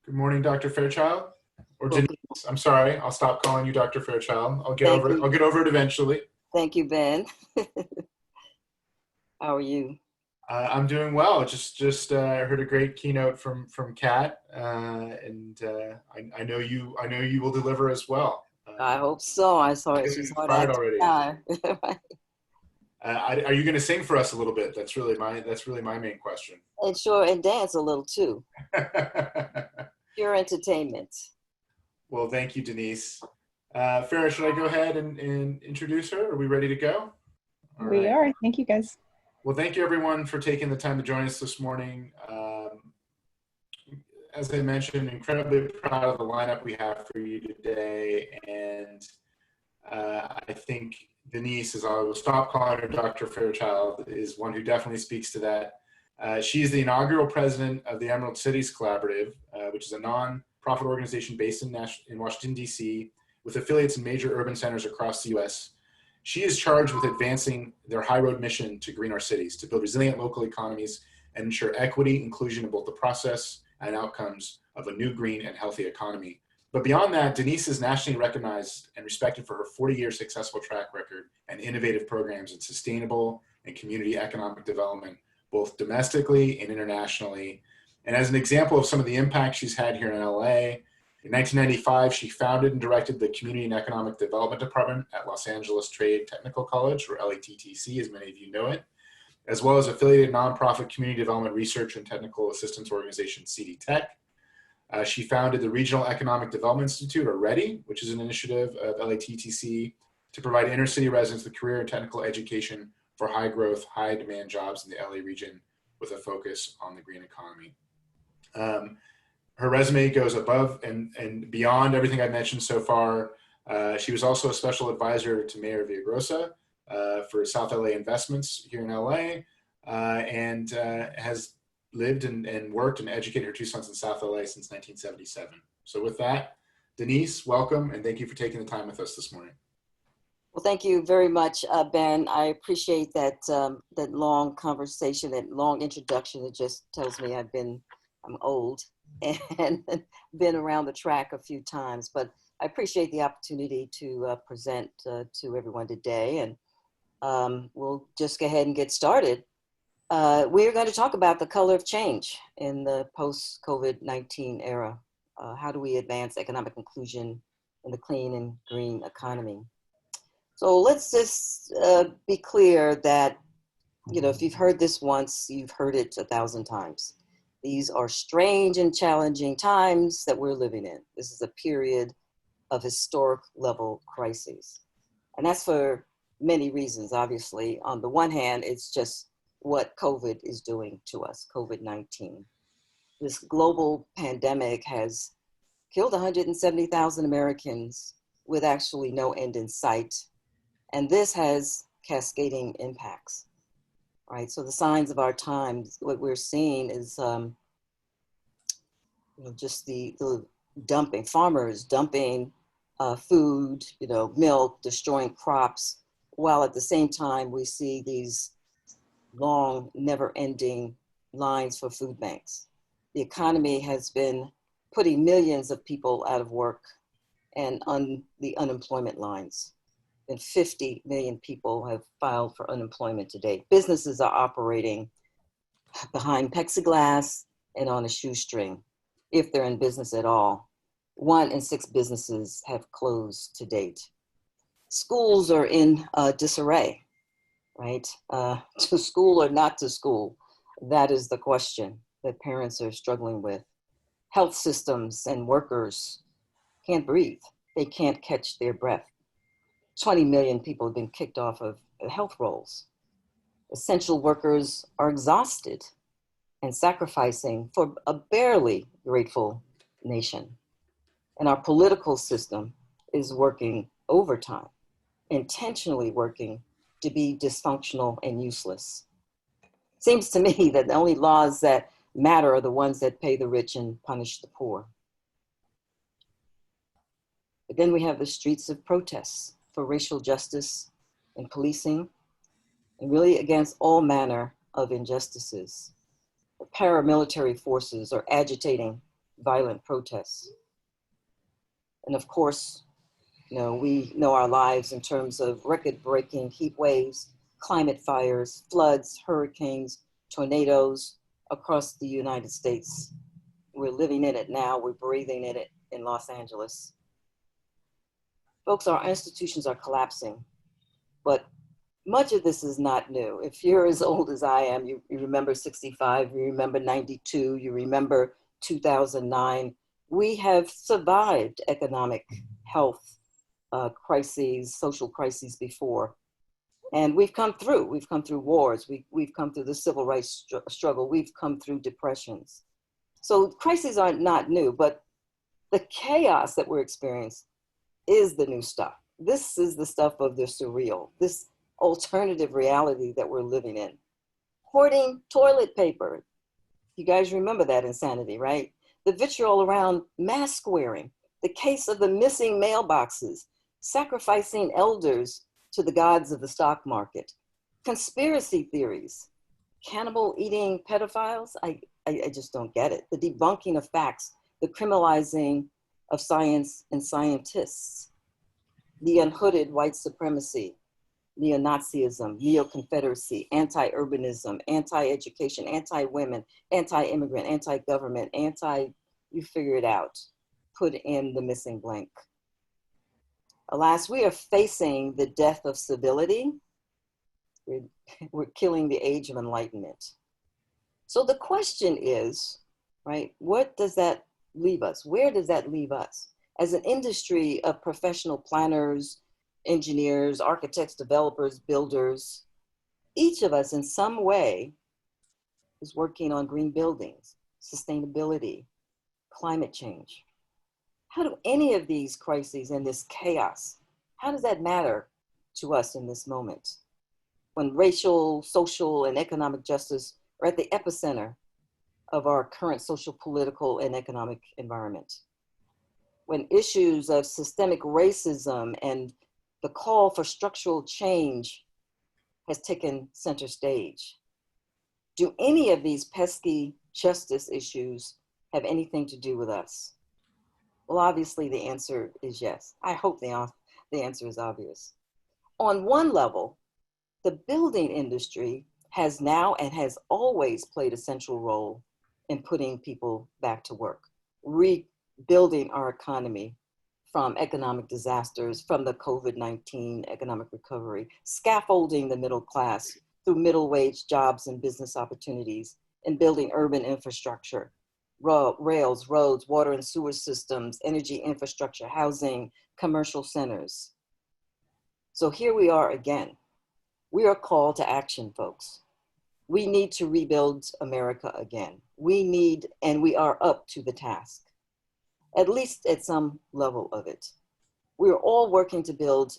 Good morning, Dr. Fairchild. Or Well, Denise. I'm sorry. I'll stop calling you Dr. Fairchild. I'll get thank over it. you. I'll get over it eventually. Thank you, Ben. How are you? I'm doing well. Just heard a great keynote from Kat, and I know you. I know you will deliver as well. I hope so. I saw I'm it. getting She's hard inspired at already. time. Are you going to sing for us a little bit? That's really my main question. And sure, and dance a little too. Pure entertainment. Well, thank you, Denise. Farrah, should I go ahead and introduce her? Are we ready to go? All We right. are. Thank you, guys. Well, thank you everyone for taking the time to join us this morning. As I mentioned, incredibly proud of the lineup we have for you today. And I think Denise, as I will stop calling her Dr. Fairchild, is one who definitely speaks to that. She's the inaugural president of the Emerald Cities Collaborative, which is a non-profit organization based in Washington, D.C., with affiliates in major urban centers across the U.S. She is charged with advancing their high road mission to green our cities, to build resilient local economies and ensure equity, inclusion in both the process and outcomes of a new green and healthy economy. But beyond that, Denise is nationally recognized and respected for her 40-year successful track record and innovative programs in sustainable and community economic development, both domestically and internationally. And as an example of some of the impact she's had here in LA, in 1995, she founded and directed the Community and Economic Development Department at Los Angeles Trade Technical College, or LATTC, as many of you know it, as well as affiliated nonprofit community development research and technical assistance organization, CD Tech. She founded the Regional Economic Development Institute, or READY, which is an initiative of LATTC to provide inner city residents with career and technical education for high growth, high demand jobs in the LA region with a focus on the green economy. Her resume goes above and beyond everything I've mentioned so far. She was also a special advisor to Mayor Villagrosa for South LA investments here in LA, and has lived and worked and educated her two sons in South LA since 1977. So with that, Denise, welcome, and thank you for taking the time with us this morning. Well, thank you very much, Ben. I appreciate that that long conversation, that long introduction. It just tells me I'm old and been around the track a few times, but I appreciate the opportunity to present to everyone today, and we'll just go ahead and get started. We're going to talk about the color of change in the post-COVID-19 era. How do we advance economic inclusion in the clean and green economy? So let's just be clear that, you know, if you've heard this once, you've heard it 1,000 times. These are strange and challenging times that we're living in. This is a period of historic level crises. And that's for many reasons, obviously. On the one hand, it's just what COVID is doing to us, COVID-19. This global pandemic has killed 170,000 Americans with actually no end in sight. And this has cascading impacts. Right, so the signs of our times, what we're seeing is just the dumping, farmers dumping food, milk, destroying crops, while at the same time we see these long, never-ending lines for food banks. The economy has been putting millions of people out of work and on the unemployment lines. And 50 million people have filed for unemployment today. Businesses are operating behind plexiglass and on a shoestring, if they're in business at all. 1 in 6 businesses have closed to date. Schools are in disarray, right? To school or not to school? That is the question that parents are struggling with. Health systems and workers can't breathe. They can't catch their breath. 20 million people have been kicked off of health roles. Essential workers are exhausted and sacrificing for a barely grateful nation. And our political system is working overtime, intentionally working to be dysfunctional and useless. Seems to me that the only laws that matter are the ones that pay the rich and punish the poor. But then we have the streets of protests for racial justice and policing, and really against all manner of injustices. The paramilitary forces are agitating violent protests. And of course, we know our lives in terms of record-breaking heat waves, climate fires, floods, hurricanes, tornadoes across the United States. We're living in it now. We're breathing in it in Los Angeles. Folks, our institutions are collapsing, but much of this is not new. If you're as old as I am, you remember 65, you remember 92, you remember 2009. We have survived economic, health crises, social crises before. And we've come through wars, we've come through the civil rights struggle, we've come through depressions. So crises are not new, but the chaos that we're experiencing is the new stuff. This is the stuff of the surreal, this alternative reality that we're living in. Hoarding toilet paper. You guys remember that insanity, right? The vitriol around mask wearing, the case of the missing mailboxes, sacrificing elders to the gods of the stock market, conspiracy theories, cannibal eating pedophiles. I just don't get it. The debunking of facts, the criminalizing of science and scientists, the unhooded white supremacy, neo-Nazism, neo-Confederacy, anti-urbanism, anti-education, anti-women, anti-immigrant, anti-government, you figure it out, put in the missing blank. Alas, we are facing the death of civility. We're killing the age of enlightenment. So the question is, right, what does that leave us? Where does that leave us? As an industry of professional planners, engineers, architects, developers, builders, each of us in some way is working on green buildings, sustainability, climate change. How do any of these crises and this chaos, how does that matter to us in this moment? When racial, social, and economic justice are at the epicenter of our current social, political, and economic environment. When issues of systemic racism and the call for structural change has taken center stage. Do any of these pesky justice issues have anything to do with us? Well, obviously the answer is yes. I hope the answer is obvious. On one level, the building industry has now and has always played a central role in putting people back to work, rebuilding our economy from economic disasters, from the COVID-19 economic recovery, scaffolding the middle class through middle wage jobs and business opportunities, and building urban infrastructure, rails, roads, water and sewer systems, energy infrastructure, housing, commercial centers. So here we are again. We are called to action, folks. We need to rebuild America again. We need, and we are up to the task, at least at some level of it. We are all working to build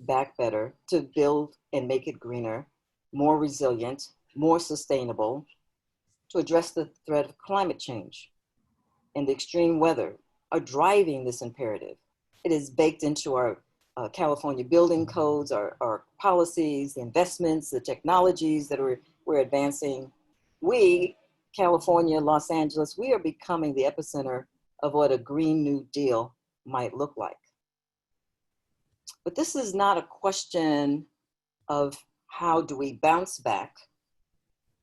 back better, to build and make it greener, more resilient, more sustainable, to address the threat of climate change and the extreme weather are driving this imperative. It is baked into our California building codes, our policies, the investments, the technologies that we're advancing. We, California, Los Angeles, we are becoming the epicenter of what a Green New Deal might look like. But this is not a question of how do we bounce back,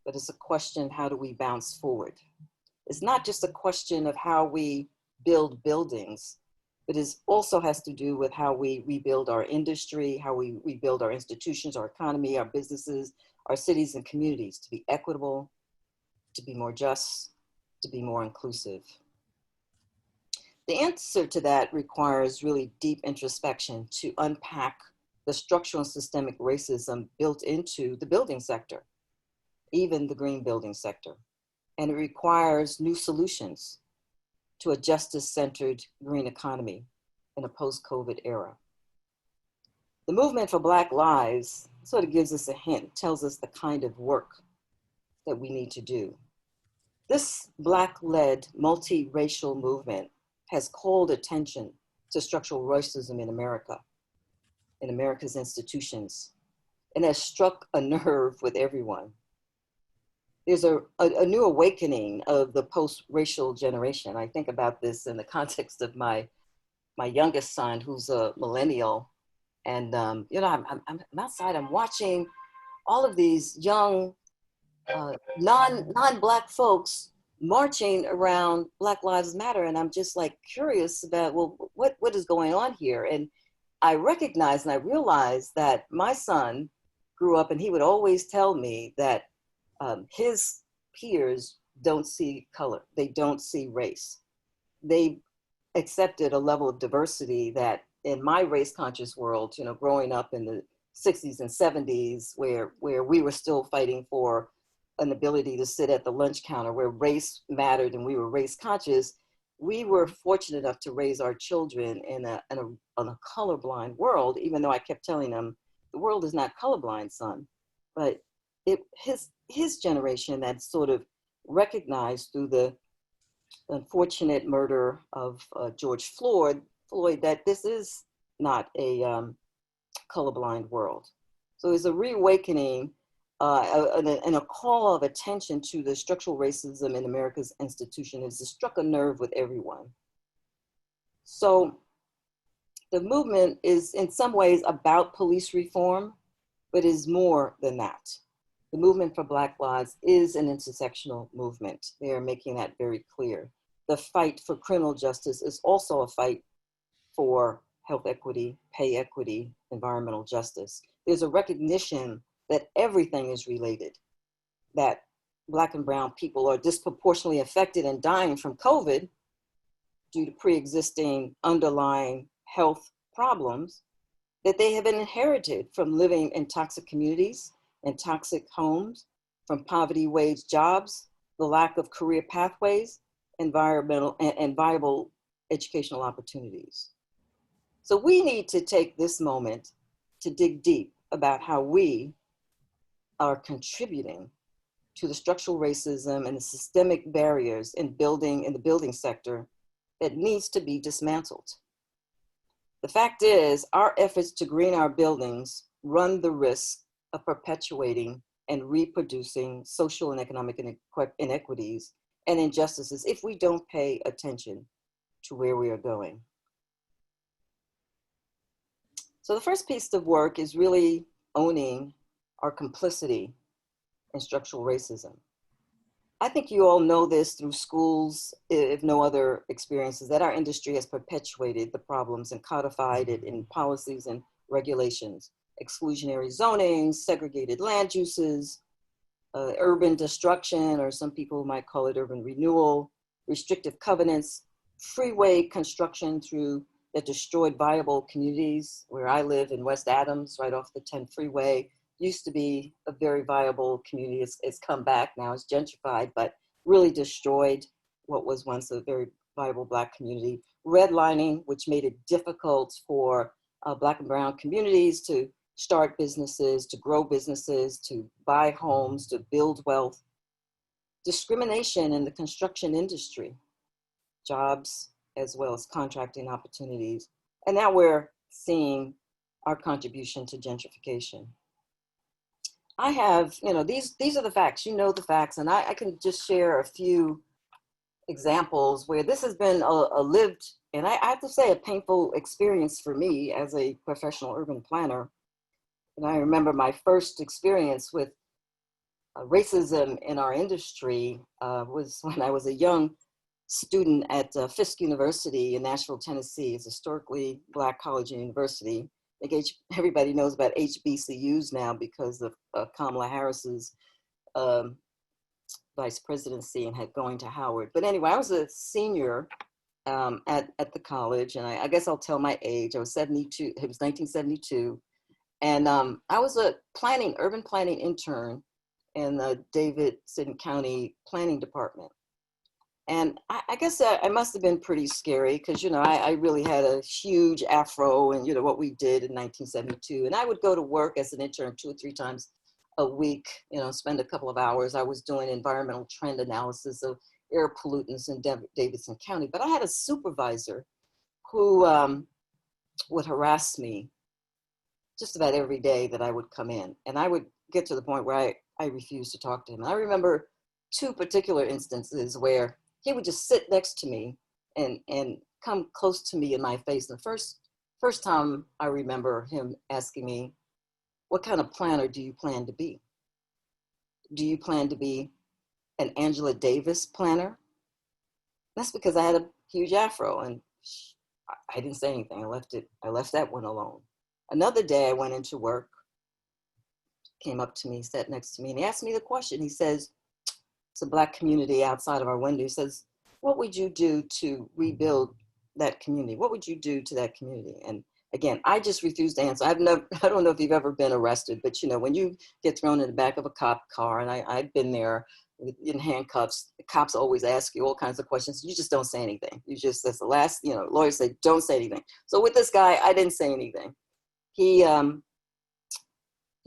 but it's a question, how do we bounce forward? It's not just a question of how we build buildings, but it also has to do with how we rebuild our industry, how we rebuild our institutions, our economy, our businesses, our cities and communities to be equitable, to be more just, to be more inclusive. The answer to that requires really deep introspection to unpack the structural and systemic racism built into the building sector, even the green building sector. And it requires new solutions to a justice-centered green economy in a post-COVID era. The movement for Black Lives sort of gives us a hint, tells us the kind of work that we need to do. This Black-led multiracial movement has called attention to structural racism in America, in America's institutions, and has struck a nerve with everyone. there's a new awakening of the post-racial generation. I think about this in the context of my youngest son, who's a millennial. And, I'm outside, I'm watching all of these young, non-Black folks marching around Black Lives Matter. And I'm just like curious about, well, what is going on here? And I recognize and I realize that my son grew up and he would always tell me that his peers don't see color, they don't see race. They accepted a level of diversity that in my race conscious world, growing up in the 60s and 70s, where we were still fighting for an ability to sit at the lunch counter, where race mattered and we were race conscious, we were fortunate enough to raise our children in a colorblind world, even though I kept telling them, the world is not colorblind, son. But his generation that sort of recognized through the unfortunate murder of George Floyd, that this is not a colorblind world. So there's a reawakening and a call of attention to the structural racism in America's institution. It's struck a nerve with everyone. So the movement is in some ways about police reform, but is more than that. The movement for Black Lives is an intersectional movement. They are making that very clear. The fight for criminal justice is also a fight for health equity, pay equity, environmental justice. There's a recognition that everything is related, that Black and brown people are disproportionately affected and dying from COVID due to pre-existing underlying health problems that they have been inherited from living in toxic communities and toxic homes, from poverty-wage jobs, the lack of career pathways, environmental and viable educational opportunities. So we need to take this moment to dig deep about how we are contributing to the structural racism and the systemic barriers in the building sector that needs to be dismantled. The fact is, our efforts to green our buildings run the risk of perpetuating and reproducing social and economic inequities and injustices if we don't pay attention to where we are going. So the first piece of work is really owning our complicity in structural racism. I think you all know this through schools, if no other experiences, that our industry has perpetuated the problems and codified it in policies and regulations, exclusionary zoning, segregated land uses, urban destruction, or some people might call it urban renewal, restrictive covenants, freeway construction that destroyed viable communities. Where I live in West Adams, right off the 10 freeway, used to be a very viable community. It's come back now, it's gentrified, but really destroyed what was once a very viable Black community. Redlining, which made it difficult for Black and brown communities to start businesses, to grow businesses, to buy homes, to build wealth. Discrimination in the construction industry, jobs as well as contracting opportunities. And now we're seeing our contribution to gentrification. I have, these are the facts, the facts, and I can just share a few examples where this has been a lived, and I have to say, a painful experience for me as a professional urban planner. And I remember my first experience with racism in our industry was when I was a young student at Fisk University in Nashville, Tennessee. It's a historically Black college and university. I think everybody knows about HBCUs now because of Kamala Harris's vice presidency and had going to Howard. But anyway, I was a senior at the college, and I guess I'll tell my age. I was 72, it was 1972. And I was a urban planning intern in the Davidson County Planning Department. And I guess I must have been pretty scary because, I really had a huge afro and, what we did in 1972. And I would go to work as an intern 2 or 3 times a week, spend a couple of hours. I was doing environmental trend analysis of air pollutants in Davidson County. But I had a supervisor who would harass me just about every day that I would come in. And I would get to the point where I refused to talk to him. I remember two particular instances where he would just sit next to me and come close to me in my face. The first time I remember him asking me, what kind of planner do you plan to be? Do you plan to be an Angela Davis planner? That's because I had a huge afro and I didn't say anything. I left that one alone. Another day I went into work, came up to me, sat next to me, and he asked me the question. He says, it's a Black community outside of our window. He says, what would you do to rebuild that community? What would you do to that community? And again, I just refused to answer. I don't know if you've ever been arrested, but you know, when you get thrown in the back of a cop car, and I've been there in handcuffs, the cops always ask you all kinds of questions. You just don't say anything. You just, that's the last, you know, lawyers say, don't say anything. So with this guy, I didn't say anything. He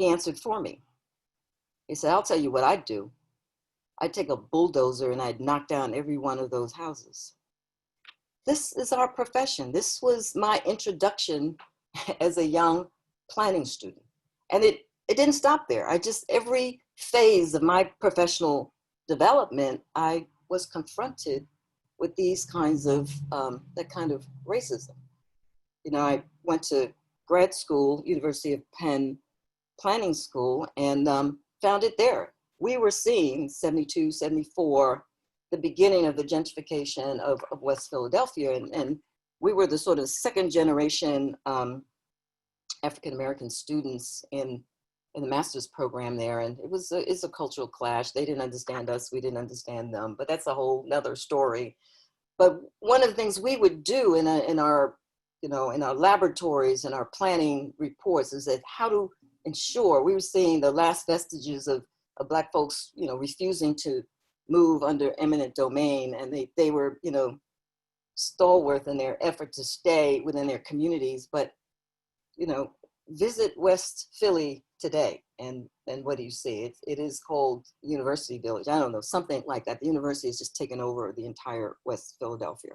answered for me. He said, I'll tell you what I'd do. I'd take a bulldozer and I'd knock down every one of those houses. This is our profession. This was my introduction as a young planning student. And it didn't stop there. Every phase of my professional development, I was confronted with these kinds of, that kind of racism. You know, I went to grad school, University of Penn Planning School, and found it there. We were seeing 72, 74, the beginning of the gentrification of West Philadelphia. And we were the sort of second generation African-American students in the master's program there. And it's a cultural clash. They didn't understand us, we didn't understand them, but that's a whole nother story. But one of the things we would do in our laboratories and our planning reports is that how to ensure, we were seeing the last vestiges of Black folks, you know, refusing to move under eminent domain. And they were, you know, stalwart in their effort to stay within their communities. But, you know, visit West Philly today. And what do you see? It is called University Village. I don't know, something like that. The university has just taken over the entire West Philadelphia.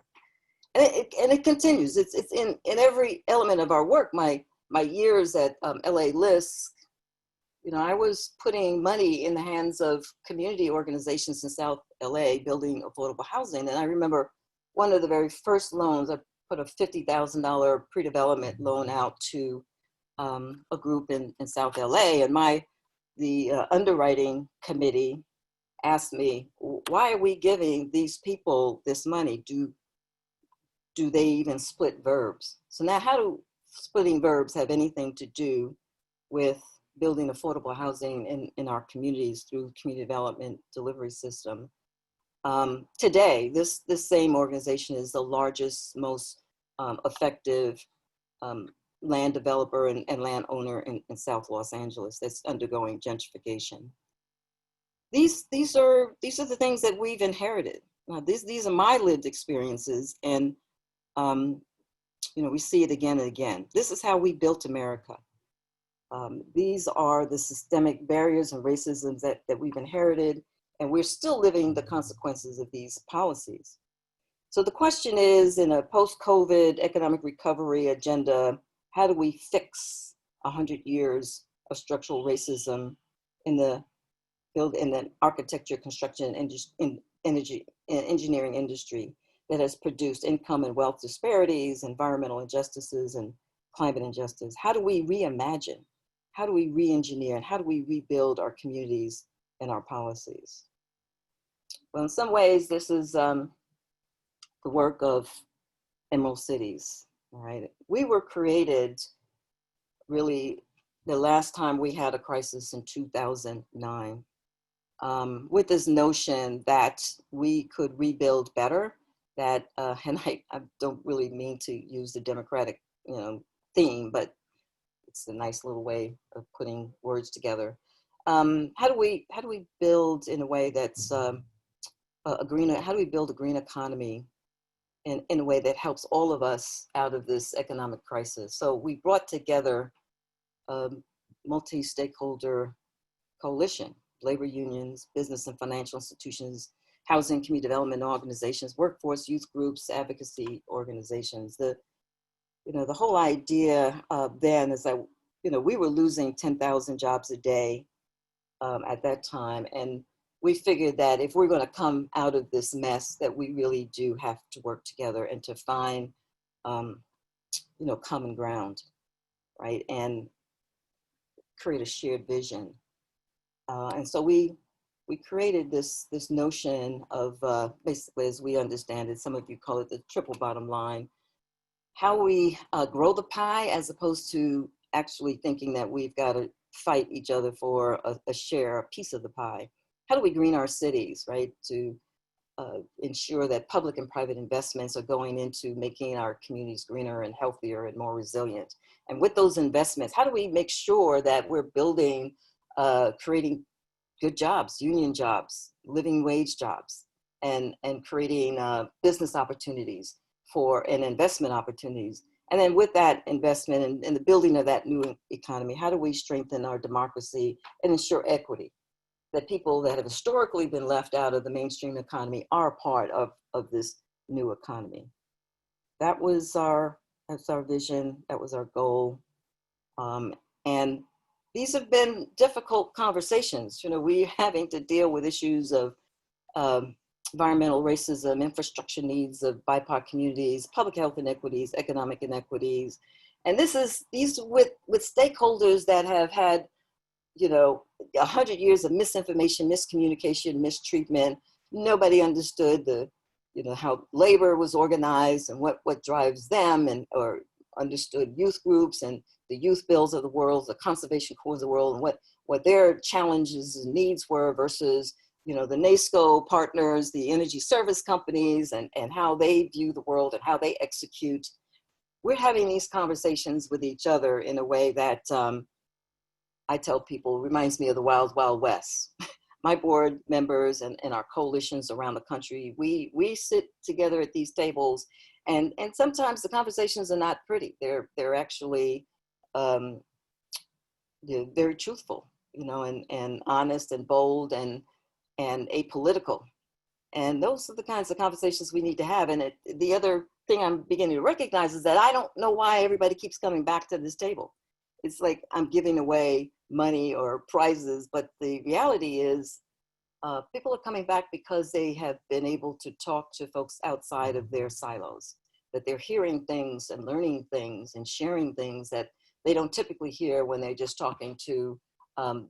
And it continues. It's in every element of our work. My years at LA LISC, you know, I was putting money in the hands of community organizations in South LA building affordable housing. And I remember one of the very first loans, I put a $50,000 pre-development loan out to a group in South LA. And the underwriting committee asked me, why are we giving these people this money? Do they even split verbs? So now how do splitting verbs have anything to do with building affordable housing in our communities through community development delivery system? Today, this same organization is the largest, most effective land developer and landowner in South Los Angeles that's undergoing gentrification. These are the things that we've inherited. These are my lived experiences, and you know, we see it again and again. This is how we built America. These are the systemic barriers and racisms that we've inherited, and we're still living the consequences of these policies. So the question is, in a post-COVID economic recovery agenda, how do we fix 100 years of structural racism in the architecture, construction, and engineering industry that has produced income and wealth disparities, environmental injustices, and climate injustice? How do we reimagine? How do we re-engineer? And how do we rebuild our communities and our policies? Well, in some ways, this is the work of Emerald Cities, all right? We were created really the last time we had a crisis in 2009 with this notion that we could rebuild better, that, and I don't really mean to use the Democratic, you know, theme, but it's a nice little way of putting words together. How do we build in a way that's a greener, how do we build a green economy in a way that helps all of us out of this economic crisis? So we brought together a multi-stakeholder coalition, labor unions, business and financial institutions, housing, community development organizations, workforce, youth groups, advocacy organizations. The whole idea then is that, you know, we were losing 10,000 jobs a day at that time. And we figured that if we're going to come out of this mess, that we really do have to work together and to find, common ground, right? And create a shared vision. And so we created this notion of basically, as we understand it, some of you call it the triple bottom line, how we grow the pie as opposed to actually thinking that we've got to fight each other for a share, a piece of the pie. How do we green our cities, right? To ensure that public and private investments are going into making our communities greener and healthier and more resilient. And with those investments, how do we make sure that we're building, creating good jobs, union jobs, living wage jobs, and creating business opportunities and investment opportunities. And then with that investment and the building of that new economy, how do we strengthen our democracy and ensure equity? That people that have historically been left out of the mainstream economy are a part of this new economy. That's our vision, that was our goal. And these have been difficult conversations. We're having to deal with issues of environmental racism, infrastructure needs of BIPOC communities, public health inequities, economic inequities. And these with stakeholders that have had 100 years of misinformation, miscommunication, mistreatment. Nobody understood how labor was organized and what drives them, or understood youth groups and the youth bills of the world, the conservation corps of the world, and what their challenges and needs were versus, the NASCO partners, the energy service companies, and how they view the world and how they execute. We're having these conversations with each other in a way that I tell people reminds me of the Wild Wild West. My board members and our coalitions around the country, we sit together at these tables, and sometimes the conversations are not pretty. They're actually they're very truthful, and honest and bold and apolitical. And those are the kinds of conversations we need to have. And the other thing I'm beginning to recognize is that I don't know why everybody keeps coming back to this table. It's like I'm giving away money or prizes, but the reality is people are coming back because they have been able to talk to folks outside of their silos, that they're hearing things and learning things and sharing things that they don't typically hear when they're just talking to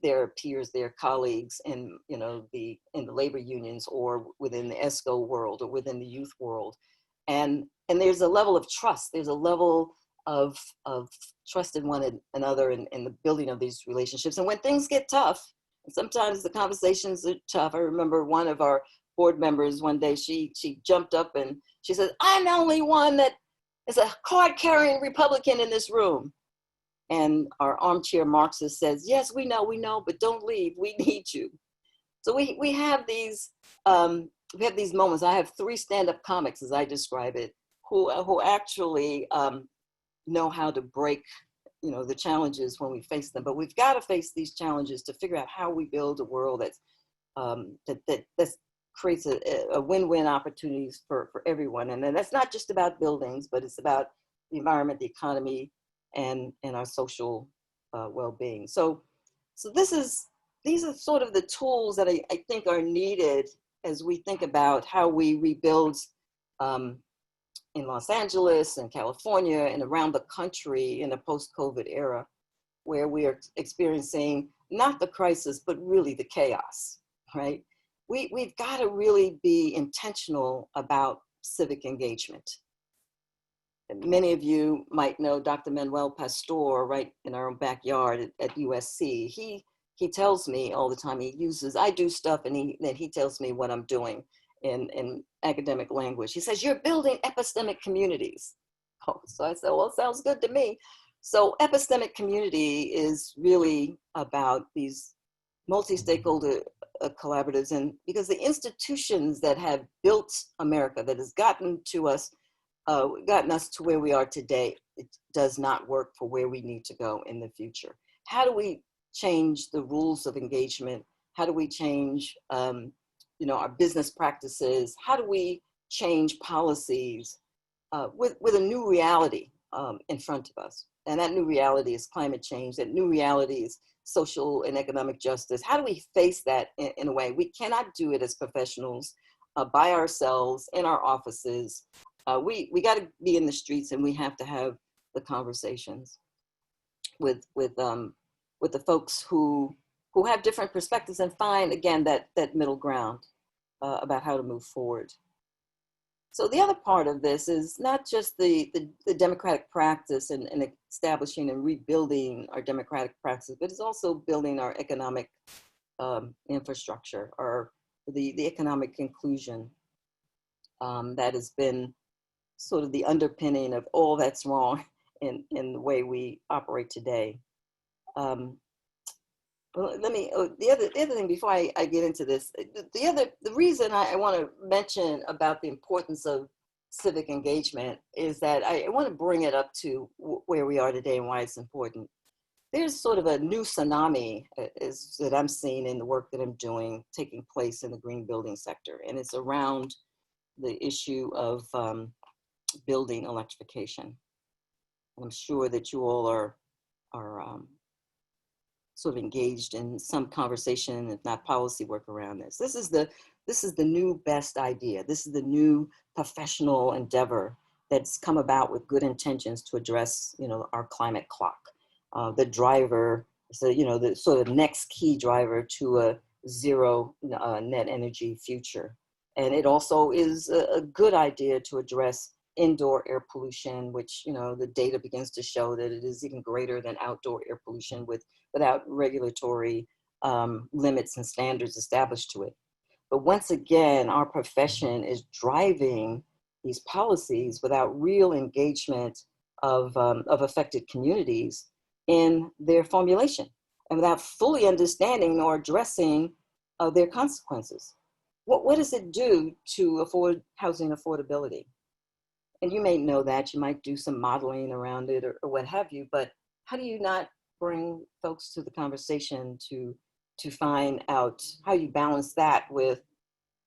their peers, their colleagues in the labor unions or within the ESCO world or within the youth world. And there's a level of trust. There's a level of trust in one another in the building of these relationships. And when things get tough, and sometimes the conversations are tough. I remember one of our board members one day, she jumped up and she said, "I'm the only one that is a card-carrying Republican in this room." And our armchair Marxist says, "Yes, we know, but don't leave. We need you." So we have these moments. I have 3 stand-up comics, as I describe it, who actually know how to break, the challenges when we face them. But we've got to face these challenges to figure out how we build a world that creates a win-win opportunities for everyone. And then that's not just about buildings, but it's about the environment, the economy, and our social well-being. So these are sort of the tools that I think are needed as we think about how we rebuild in Los Angeles and California and around the country in a post-COVID era, where we are experiencing not the crisis, but really the chaos, right? We've got to really be intentional about civic engagement. Many of you might know Dr. Manuel Pastor, right in our own backyard at USC. He tells me all the time, I do stuff and then he tells me what I'm doing in academic language. He says, "You're building epistemic communities." Oh, so I said, "Well, sounds good to me." So epistemic community is really about these multi-stakeholder collaboratives, and because the institutions that have built America, that has gotten us to where we are today, it does not work for where we need to go in the future. How do we change the rules of engagement? How do we change our business practices? How do we change policies with a new reality in front of us? And that new reality is climate change. That new reality is social and economic justice? How do we face that in a way? We cannot do it as professionals by ourselves in our offices. We got to be in the streets, and we have to have the conversations with the folks who have different perspectives, and find again that middle ground about how to move forward. So the other part of this is not just the democratic practice and establishing and rebuilding our democratic practices, but it's also building our economic infrastructure, or the economic inclusion that has been sort of the underpinning of all that's wrong in the way we operate today. But let me, the other thing before I get into this, the reason I want to mention about the importance of civic engagement is that I want to bring it up to where we are today and why it's important. There's sort of a new tsunami that I'm seeing in the work that I'm doing taking place in the green building sector, and it's around the issue of building electrification. And I'm sure that you all are sort of engaged in some conversation, if not policy work around this. This is the new best idea. This is the new professional endeavor that's come about with good intentions to address, our climate clock. The driver, so the sort of next key driver to a zero net energy future. And it also is a good idea to address indoor air pollution, which, the data begins to show that it is even greater than outdoor air pollution without regulatory limits and standards established to it. But once again, our profession is driving these policies without real engagement of affected communities in their formulation, and without fully understanding or addressing their consequences. What does it do to housing affordability? And you may know that, you might do some modeling around it or what have you, but how do you not bring folks to the conversation to find out how you balance that with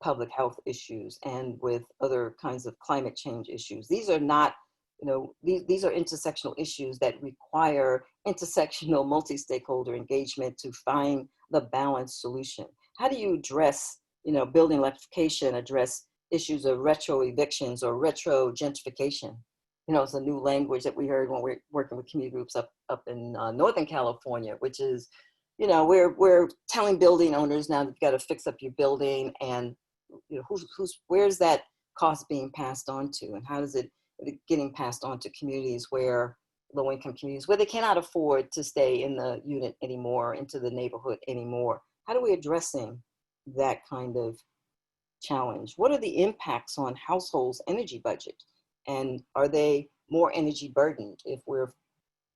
public health issues and with other kinds of climate change issues? These are not, these are intersectional issues that require intersectional multi-stakeholder engagement to find the balanced solution. How do you address, building electrification, address issues of retro evictions or retro gentrification? It's a new language that we heard when we're working with community groups up in Northern California, which is, we're telling building owners now that you've got to fix up your building, and where's that cost being passed on to, and how is it getting passed on to communities where low-income communities where they cannot afford to stay in the unit anymore, into the neighborhood anymore? How are we addressing that kind of challenge? What are the impacts on households' energy budget? And are they more energy burdened if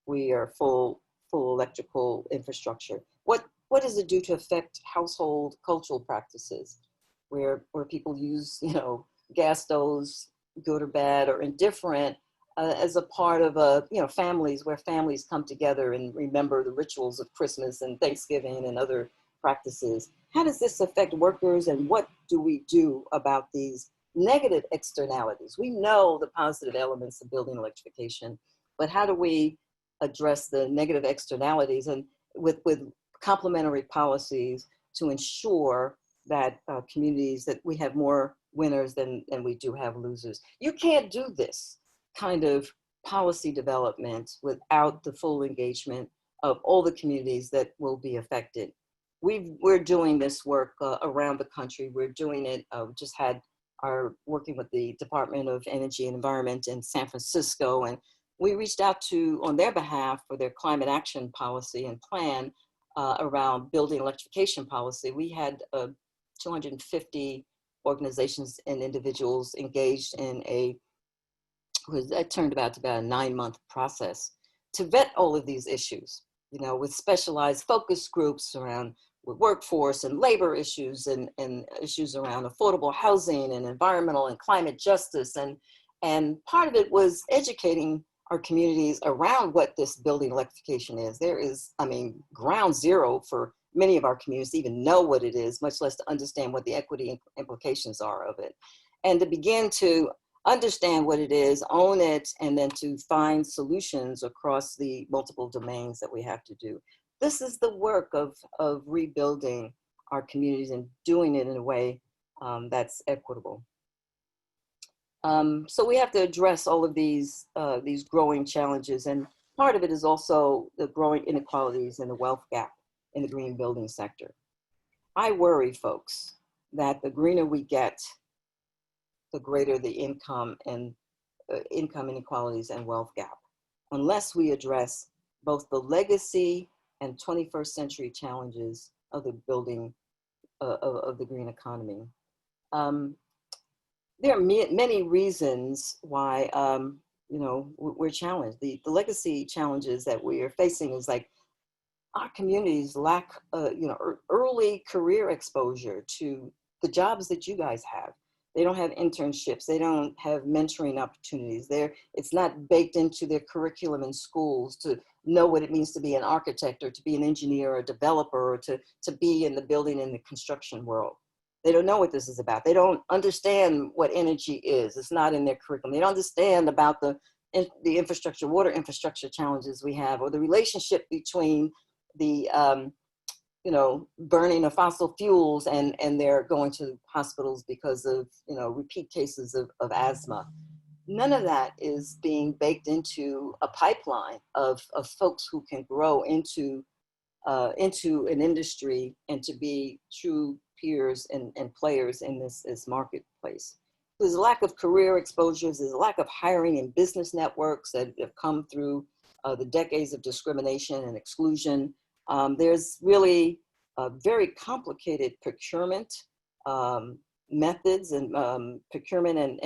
we are full electrical infrastructure? What does it do to affect household cultural practices where people use, gas stoves, good or bad or indifferent, as a part of families, where families come together and remember the rituals of Christmas and Thanksgiving and other practices? How does this affect workers, and what do we do about these negative externalities? We know the positive elements of building electrification, but how do we address the negative externalities, and with complementary policies to ensure that communities, that we have more winners than we do have losers? You can't do this kind of policy development without the full engagement of all the communities that will be affected. We're doing this work around the country. We're doing it, just had working with the Department of Energy and Environment in San Francisco, and we reached out on their behalf for their climate action policy and plan around building electrification policy. We had 250 organizations and individuals engaged in that turned out to be a 9-month process to vet all of these issues, with specialized focus groups around with workforce and labor issues and issues around affordable housing and environmental and climate justice. And part of it was educating our communities around what this building electrification is. There is, ground zero for many of our communities to even know what it is, much less to understand what the equity implications are of it. And to begin to understand what it is, own it, and then to find solutions across the multiple domains that we have to do. this is the work of rebuilding our communities and doing it in a way that's equitable. So we have to address all of these growing challenges, and part of it is also the growing inequalities and the wealth gap in the green building sector. I worry, folks, that the greener we get, the greater the income inequalities and wealth gap, unless we address both the legacy and 21st century challenges of the building of the green economy. There are many reasons why we're challenged. The legacy challenges that we are facing is like our communities lack early career exposure to the jobs that you guys have. They don't have internships. They don't have mentoring opportunities. It's not baked into their curriculum in schools to know what it means to be an architect or to be an engineer or a developer or to be in the building and the construction world. They don't know what this is about. They don't understand what energy is. It's not in their curriculum. They don't understand about the infrastructure, water infrastructure challenges we have, or the relationship between the burning of fossil fuels and they're going to hospitals because of repeat cases of asthma. None of that is being baked into a pipeline of folks who can grow into an industry and to be true peers and players in this marketplace. There's a lack of career exposures. There's a lack of hiring in business networks that have come through the decades of discrimination and exclusion. There's really very complicated procurement methods and procurement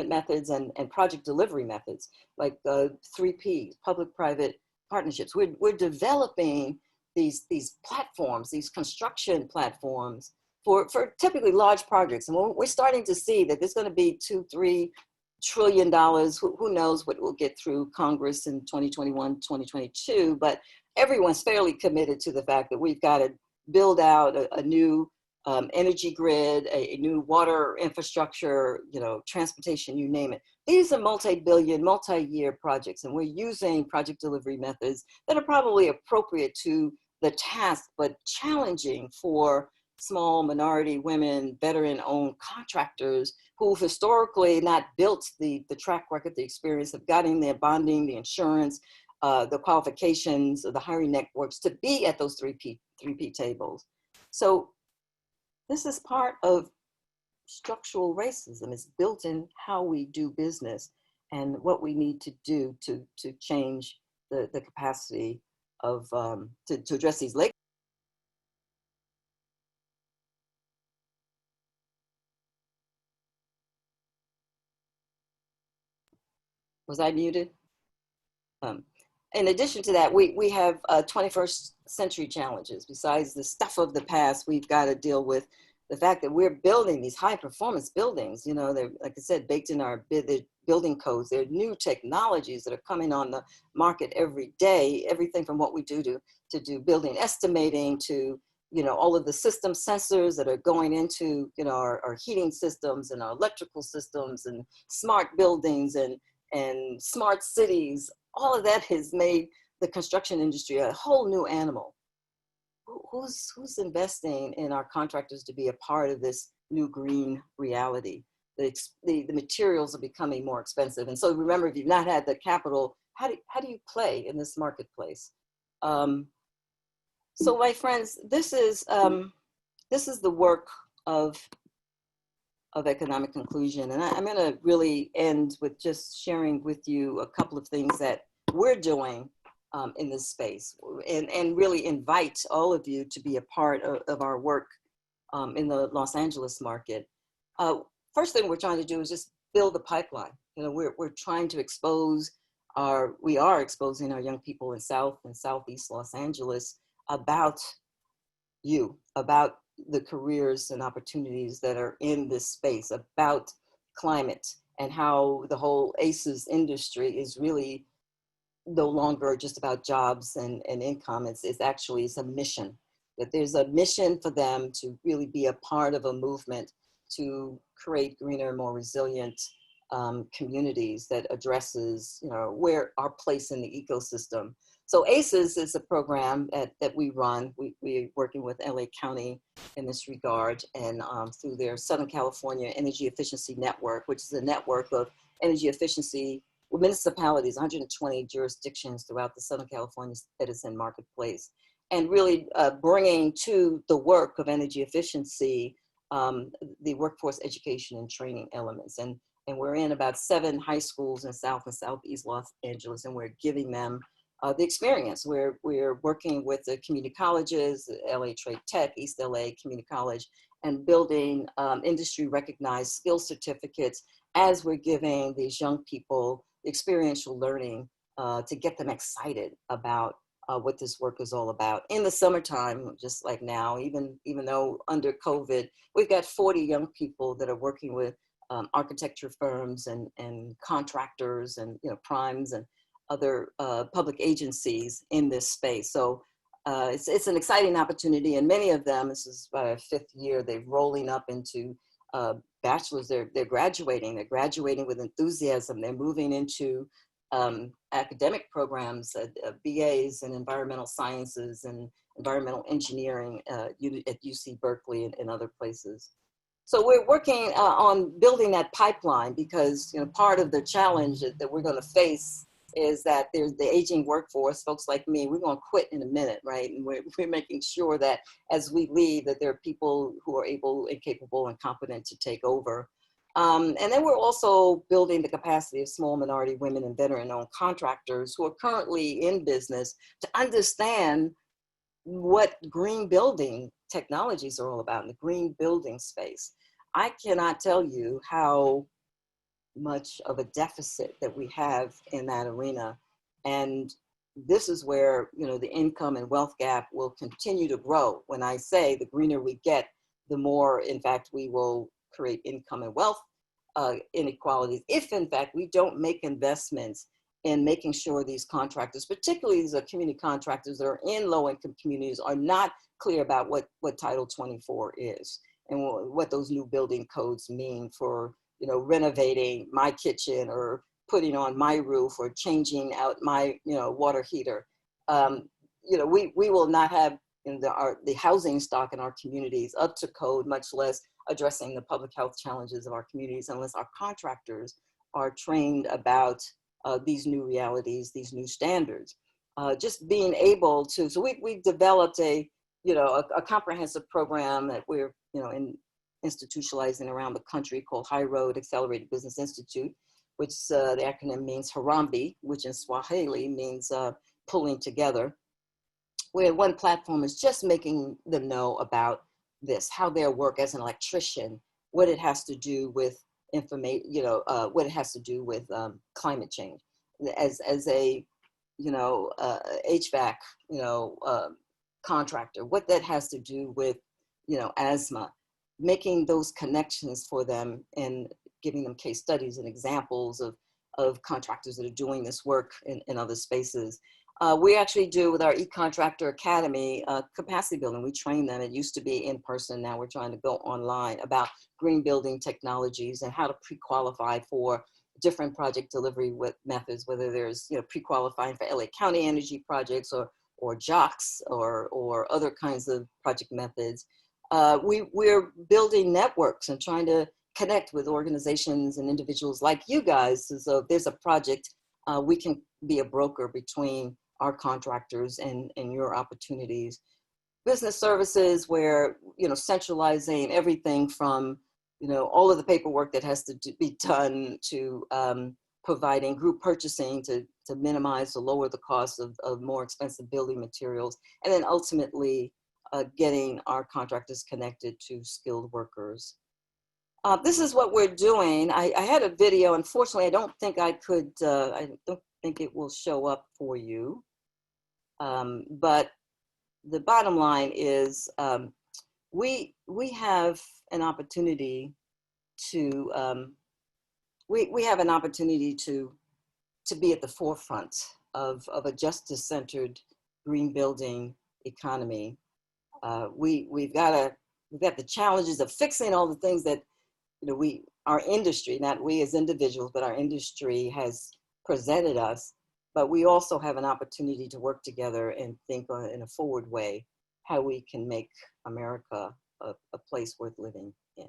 methods and project delivery methods, like 3Ps, public-private partnerships. We're developing these platforms, these construction platforms for typically large projects. And we're starting to see that there's going to be $2-3 trillion. Who knows what we'll get through Congress in 2021, 2022, but everyone's fairly committed to the fact that we've got to build out a new energy grid, a new water infrastructure, transportation, you name it. These are multi-billion, multi-year projects, and we're using project delivery methods that are probably appropriate to the task, but challenging for small minority women, veteran-owned contractors who've historically not built the track record, the experience of getting their bonding, the insurance, the qualifications, the hiring networks to be at those 3P tables. So this is part of structural racism. It's built in how we do business and what we need to do to change the capacity of, to address these legacy. Was I muted? In addition to that, we have 21st century challenges. Besides the stuff of the past, we've got to deal with the fact that we're building these high performance buildings. They're, like I said, baked in our building codes. There are new technologies that are coming on the market every day, everything from what we do to do building estimating to, all of the system sensors that are going into, our heating systems and our electrical systems and smart buildings and smart cities. All of that has made the construction industry a whole new animal. Who's investing in our contractors to be a part of this new green reality? The materials are becoming more expensive. And so remember, if you've not had the capital, how do you play in this marketplace? So my friends, this is the work of economic inclusion. And I'm going to really end with just sharing with you a couple of things that we're doing in this space, and really invite all of you to be a part of our work in the Los Angeles market. First thing we're trying to do is just build a pipeline. We're trying to we are exposing our young people in South and Southeast Los Angeles about the careers and opportunities that are in this space, about climate and how the whole ACES industry is really no longer just about jobs and income. It's a mission, that there's a mission for them to really be a part of a movement to create greener, more resilient communities that addresses, where our place in the ecosystem. So ACES is a program that we run. We're working with LA County in this regard, and through their Southern California Energy Efficiency Network, which is a network of energy efficiency municipalities, 120 jurisdictions throughout the Southern California citizen marketplace, and really bringing to the work of energy efficiency the workforce education and training elements. And we're in about 7 high schools in South and Southeast Los Angeles, and we're giving them the experience. We're working with the community colleges, LA Trade Tech, East LA Community College, and building industry recognized skill certificates as we're giving these young people experiential learning to get them excited about what this work is all about. In the summertime, just like now, even though under COVID, we've got 40 young people that are working with architecture firms and contractors and primes and other public agencies in this space. So it's an exciting opportunity, and many of them, this is about our 5th year, they're rolling up into bachelor's. They're graduating. They're graduating with enthusiasm. They're moving into academic programs, BAs in environmental sciences and environmental engineering at UC Berkeley and other places. So we're working on building that pipeline, because part of the challenge that we're going to face is that there's the aging workforce. Folks like me, we're going to quit in a minute, right? And we're making sure that as we leave, that there are people who are able and capable and competent to take over. And then we're also building the capacity of small minority women and veteran-owned contractors who are currently in business to understand what green building technologies are all about in the green building space. I cannot tell you how much of a deficit that we have in that arena. And this is where, the income and wealth gap will continue to grow. When I say the greener we get, the more, in fact, we will create income and wealth inequalities, if in fact we don't make investments in making sure these contractors, particularly these community contractors that are in low-income communities, are not clear about what Title 24 is and what those new building codes mean for renovating my kitchen or putting on my roof or changing out my water heater. We will not have the housing stock in our communities up to code, much less addressing the public health challenges of our communities, unless our contractors are trained about these new realities, these new standards. Just being able to, so we've developed a comprehensive program that we're institutionalizing around the country called High Road Accelerated Business Institute, which the acronym means Harambee, which in Swahili means pulling together, where one platform is just making them know about this, how their work as an electrician, what it has to do with information, what it has to do with climate change, as a HVAC contractor, what that has to do with asthma, making those connections for them and giving them case studies and examples of contractors that are doing this work in other spaces. We actually do, with our eContractor Academy, capacity building. We train them. It used to be in person. Now we're trying to go online about green building technologies and how to pre-qualify for different project delivery methods, whether there's pre-qualifying for LA County energy projects or JOCs or other kinds of project methods. We're building networks and trying to connect with organizations and individuals like you guys. So if there's a project, we can be a broker between our contractors and your opportunities. Business services, where centralizing everything from all of the paperwork that has to be done to providing group purchasing to minimize or lower the cost of more expensive building materials, and then ultimately getting our contractors connected to skilled workers. This is what we're doing. I had a video. Unfortunately, I don't think I could, I don't think it will show up for you. But the bottom line is we have an opportunity to, we have an opportunity to be at the forefront of a justice-centered green building economy. We've got the challenges of fixing all the things that our industry, not we as individuals, but our industry has presented us. but we also have an opportunity to work together and think in a forward way how we can make America a place worth living in,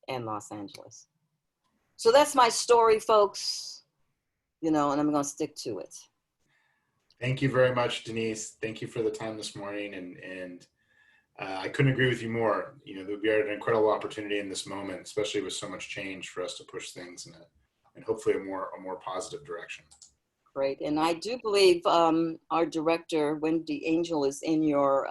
and Los Angeles. So that's my story, folks, and I'm going to stick to it. Thank you very much, Denise. Thank you for the time this morning. And I couldn't agree with you more. We are at an incredible opportunity in this moment, especially with so much change, for us to push things in hopefully a more positive direction. Great. And I do believe our director, Wendy Angel, is in your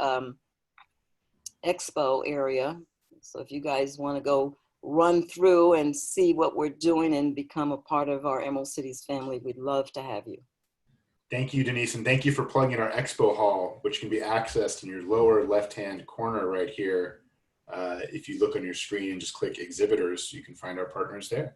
expo area. So if you guys want to go run through and see what we're doing and become a part of our Emerald Cities family, we'd love to have you. Thank you, Denise, and thank you for plugging our expo hall, which can be accessed in your lower left-hand corner right here. If you look on your screen and just click exhibitors, you can find our partners there.